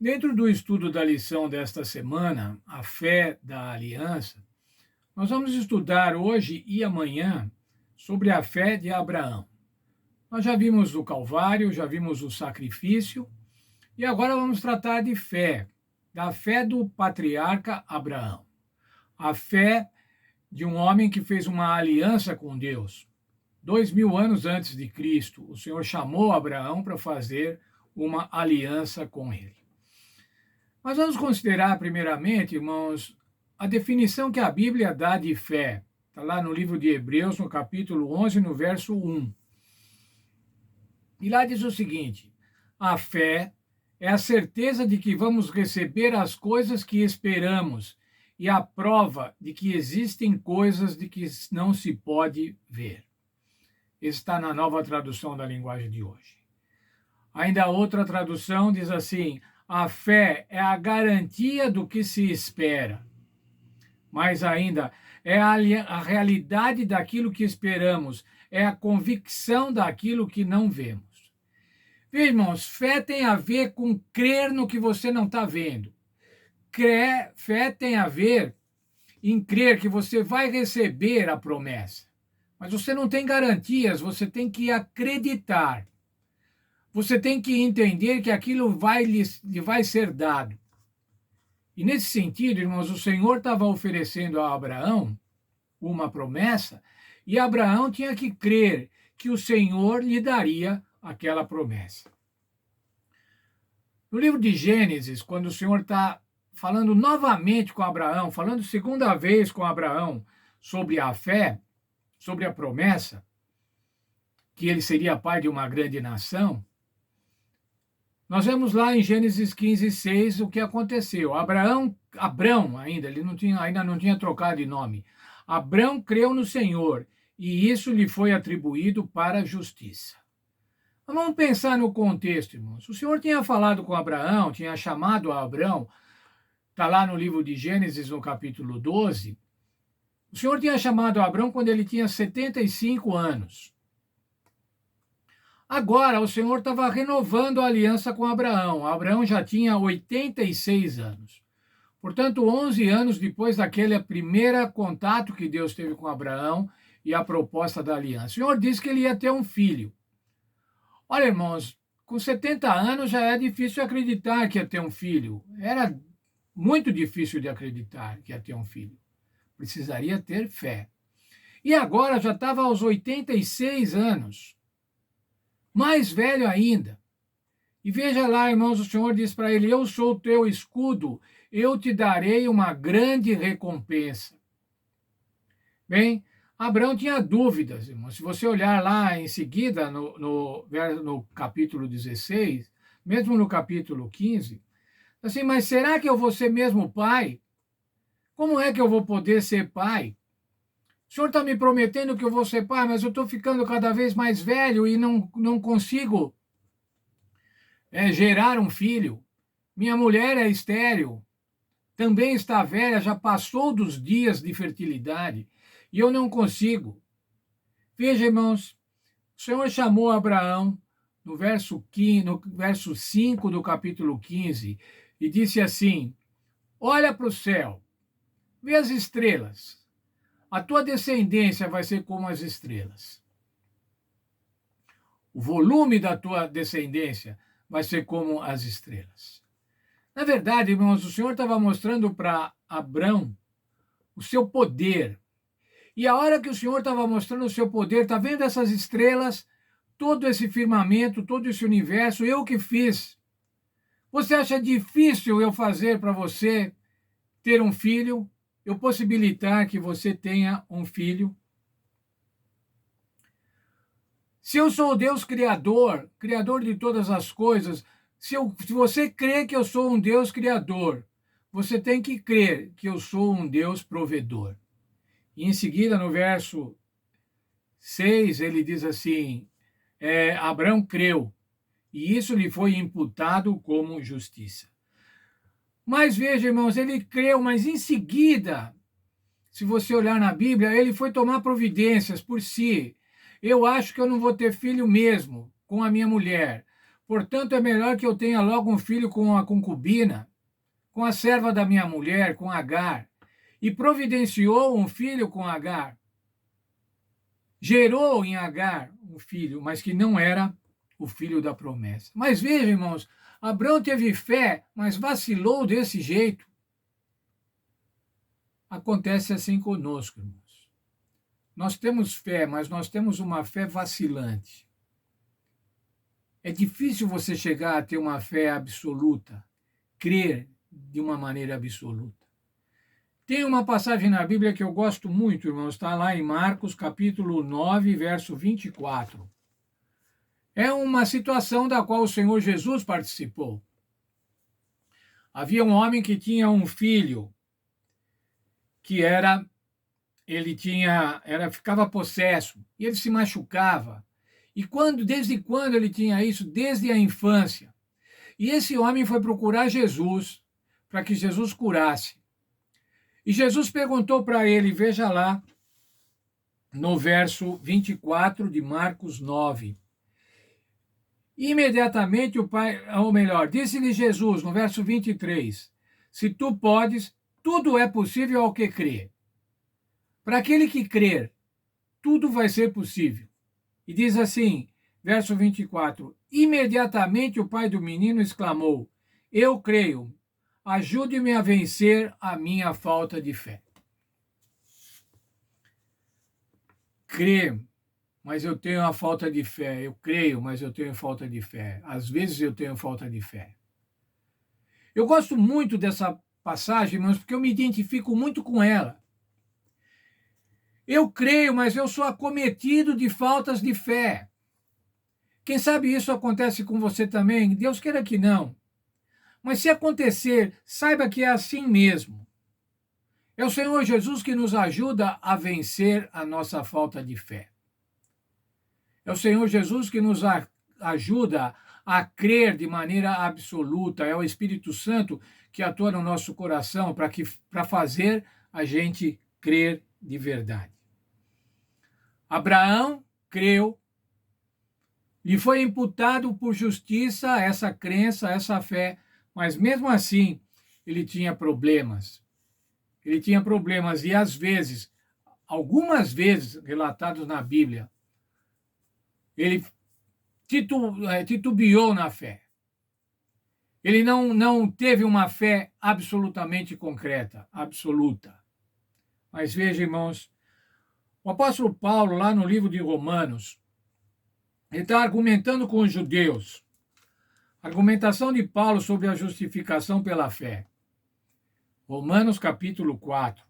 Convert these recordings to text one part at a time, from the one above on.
Dentro do estudo da lição desta semana, a fé da aliança, nós vamos estudar hoje e amanhã sobre a fé de Abraão. Nós já vimos o Calvário, já vimos o sacrifício, e agora vamos tratar de fé, da fé do patriarca Abraão. A fé de um homem que fez uma aliança com Deus. 2000 anos antes de Cristo, o Senhor chamou Abraão para fazer uma aliança com ele. Mas vamos considerar, primeiramente, irmãos, a definição que a Bíblia dá de fé. Está lá no livro de Hebreus, no capítulo 11, no verso 1. E lá diz o seguinte: a fé é a certeza de que vamos receber as coisas que esperamos e a prova de que existem coisas de que não se pode ver. Está na Nova Tradução da Linguagem de hoje. Ainda outra tradução diz assim: a fé é a garantia do que se espera. Mais ainda, é a realidade daquilo que esperamos, é a convicção daquilo que não vemos. Veja, irmãos, fé tem a ver com crer no que você não está vendo. Fé tem a ver em crer que você vai receber a promessa. Mas você não tem garantias, você tem que acreditar. Você tem que entender que aquilo lhe vai ser dado. E nesse sentido, irmãos, o Senhor estava oferecendo a Abraão uma promessa e Abraão tinha que crer que o Senhor lhe daria aquela promessa. No livro de Gênesis, quando o Senhor está falando novamente com Abraão, falando segunda vez com Abraão sobre a fé, sobre a promessa, que ele seria pai de uma grande nação, nós vemos lá em Gênesis 15:6 o que aconteceu. Abrão ainda, ainda não tinha trocado de nome. Abrão creu no Senhor e isso lhe foi atribuído para a justiça. Mas vamos pensar no contexto, irmãos. O Senhor tinha falado com Abraão, tinha chamado a Abrão, está lá no livro de Gênesis, no capítulo 12. O Senhor tinha chamado a Abrão quando ele tinha 75 anos. Agora, o Senhor estava renovando a aliança com Abraão. Abraão já tinha 86 anos. Portanto, 11 anos depois daquele primeiro contato que Deus teve com Abraão e a proposta da aliança. O Senhor disse que ele ia ter um filho. Olha, irmãos, com 70 anos já é difícil acreditar que ia ter um filho. Era muito difícil de acreditar que ia ter um filho. Precisaria ter fé. E agora já estava aos 86 anos. Mais velho ainda. E veja lá, irmãos, o Senhor diz para ele: eu sou o teu escudo, eu te darei uma grande recompensa. Bem, Abraão tinha dúvidas, irmãos. Se você olhar lá em seguida, no capítulo 16, mesmo no capítulo 15, assim, mas será que eu vou ser mesmo pai? Como é que eu vou poder ser pai? O Senhor está me prometendo que eu vou ser pai, mas eu estou ficando cada vez mais velho e não consigo gerar um filho. Minha mulher é estéril, também está velha, já passou dos dias de fertilidade e eu não consigo. Veja, irmãos, o Senhor chamou Abraão no verso 5 do capítulo 15 e disse assim: olha para o céu, vê as estrelas. A tua descendência vai ser como as estrelas. O volume da tua descendência vai ser como as estrelas. Na verdade, irmãos, o Senhor estava mostrando para Abrão o seu poder. E a hora que o Senhor estava mostrando o seu poder, está vendo essas estrelas, todo esse firmamento, todo esse universo, eu que fiz. Você acha difícil eu fazer para você ter um filho? Eu possibilitar que você tenha um filho? Se eu sou o Deus criador, criador de todas as coisas, se você crê que eu sou um Deus criador, você tem que crer que eu sou um Deus provedor. E em seguida, no verso 6, ele diz assim: Abraão creu, e isso lhe foi imputado como justiça. Mas veja, irmãos, ele creu, mas em seguida, se você olhar na Bíblia, ele foi tomar providências por si. Eu acho que eu não vou ter filho mesmo com a minha mulher, Portanto, é melhor que eu tenha logo um filho com a concubina, com a serva da minha mulher, com Agar. E providenciou um filho com Agar. Gerou em Agar um filho, mas que não era o filho da promessa. Mas veja, irmãos, Abraão teve fé, mas vacilou desse jeito. Acontece assim conosco, irmãos. Nós temos fé, mas nós temos uma fé vacilante. É difícil você chegar a ter uma fé absoluta, crer de uma maneira absoluta. Tem uma passagem na Bíblia que eu gosto muito, irmãos, está lá em Marcos, capítulo 9, verso 24. É uma situação da qual o Senhor Jesus participou. Havia um homem que tinha um filho que ficava possesso, e ele se machucava. E desde quando ele tinha isso? Desde a infância. E esse homem foi procurar Jesus, para que Jesus curasse. E Jesus perguntou para ele, veja lá, no verso 24 de Marcos 9. Imediatamente o pai, ou melhor, disse-lhe Jesus, no verso 23, se tu podes, tudo é possível ao que crê. Para aquele que crer, tudo vai ser possível. E diz assim, verso 24, imediatamente o pai do menino exclamou, eu creio, ajude-me a vencer a minha falta de fé. Crer, mas eu tenho a falta de fé. Eu creio, mas eu tenho falta de fé. Às vezes eu tenho falta de fé. Eu gosto muito dessa passagem, irmãos, porque eu me identifico muito com ela. Eu creio, mas eu sou acometido de faltas de fé. Quem sabe isso acontece com você também? Deus queira que não. Mas se acontecer, saiba que é assim mesmo. É o Senhor Jesus que nos ajuda a vencer a nossa falta de fé. É o Senhor Jesus que nos ajuda a crer de maneira absoluta. É o Espírito Santo que atua no nosso coração para fazer a gente crer de verdade. Abraão creu, lhe foi imputado por justiça essa crença, essa fé, mas mesmo assim ele tinha problemas. Ele tinha problemas e às vezes, algumas vezes relatados na Bíblia, ele titubeou na fé. Ele não teve uma fé absolutamente concreta, absoluta. Mas veja, irmãos, o apóstolo Paulo, lá no livro de Romanos, ele está argumentando com os judeus. Argumentação de Paulo sobre a justificação pela fé. Romanos capítulo 4.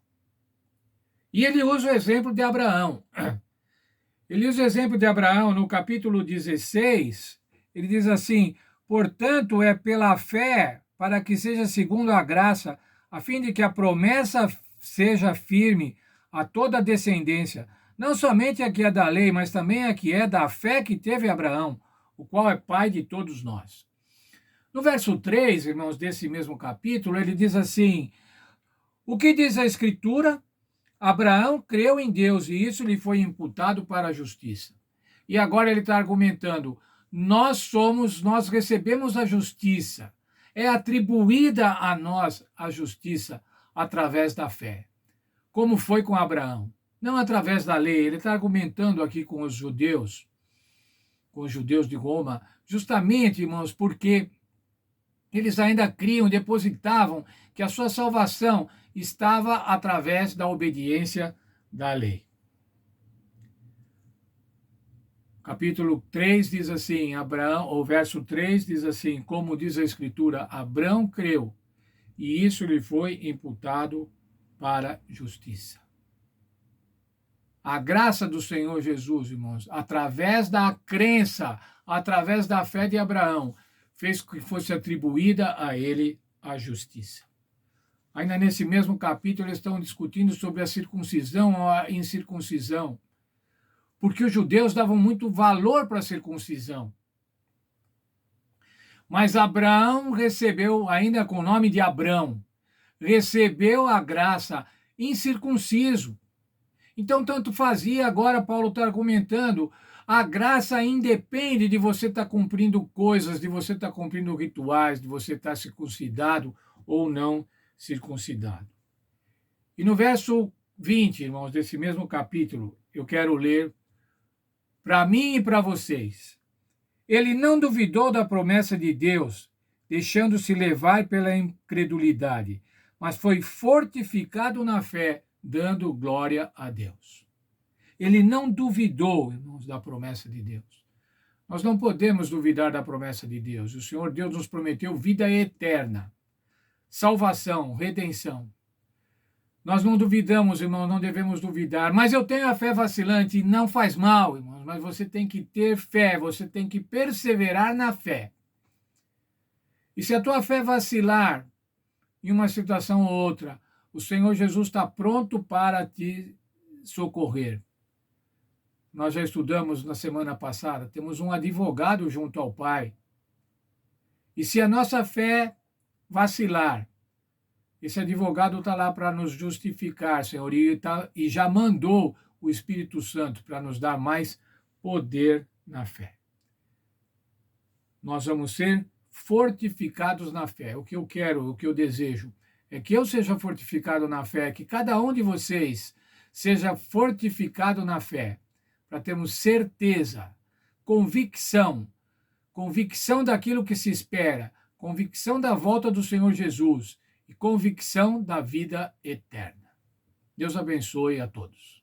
E ele usa o exemplo de Abraão. Ele usa o exemplo de Abraão no capítulo 16. Ele diz assim, portanto, é pela fé, para que seja segundo a graça, a fim de que a promessa seja firme a toda a descendência, não somente a que é da lei, mas também a que é da fé que teve Abraão, o qual é pai de todos nós. No verso 3, irmãos, desse mesmo capítulo, ele diz assim, o que diz a Escritura? Abraão creu em Deus e isso lhe foi imputado para a justiça. E agora ele está argumentando, nós recebemos a justiça, é atribuída a nós a justiça através da fé. Como foi com Abraão? Não através da lei, ele está argumentando aqui com os judeus de Roma, justamente, irmãos, porque eles ainda criam, depositavam que a sua salvação estava através da obediência da lei. Capítulo 3 diz assim, o verso 3 diz assim, como diz a Escritura, Abraão creu, e isso lhe foi imputado para justiça. A graça do Senhor Jesus, irmãos, através da crença, através da fé de Abraão, fez que fosse atribuída a ele a justiça. Ainda nesse mesmo capítulo, eles estão discutindo sobre a circuncisão ou a incircuncisão, porque os judeus davam muito valor para a circuncisão. Mas Abraão recebeu, ainda com o nome de Abrão, recebeu a graça incircunciso. Então, tanto fazia, agora Paulo está argumentando, A graça independe de você estar cumprindo coisas, de você estar cumprindo rituais, de você estar circuncidado ou não circuncidado. E no verso 20, irmãos, desse mesmo capítulo, eu quero ler para mim e para vocês. Ele não duvidou da promessa de Deus, deixando-se levar pela incredulidade, mas foi fortificado na fé, dando glória a Deus. Ele não duvidou, irmãos, da promessa de Deus. Nós não podemos duvidar da promessa de Deus. O Senhor Deus nos prometeu vida eterna, salvação, redenção. Nós não duvidamos, irmãos, não devemos duvidar. Mas eu tenho a fé vacilante, não faz mal, irmãos, mas você tem que ter fé, você tem que perseverar na fé. E se a tua fé vacilar em uma situação ou outra, o Senhor Jesus está pronto para te socorrer. Nós já estudamos na semana passada, temos um advogado junto ao Pai. E se a nossa fé vacilar, esse advogado está lá para nos justificar, Senhor, e já mandou o Espírito Santo para nos dar mais poder na fé. Nós vamos ser fortificados na fé. O que eu quero, o que eu desejo, é que eu seja fortificado na fé, que cada um de vocês seja fortificado na fé, para termos certeza, convicção daquilo que se espera, convicção da volta do Senhor Jesus e convicção da vida eterna. Deus abençoe a todos.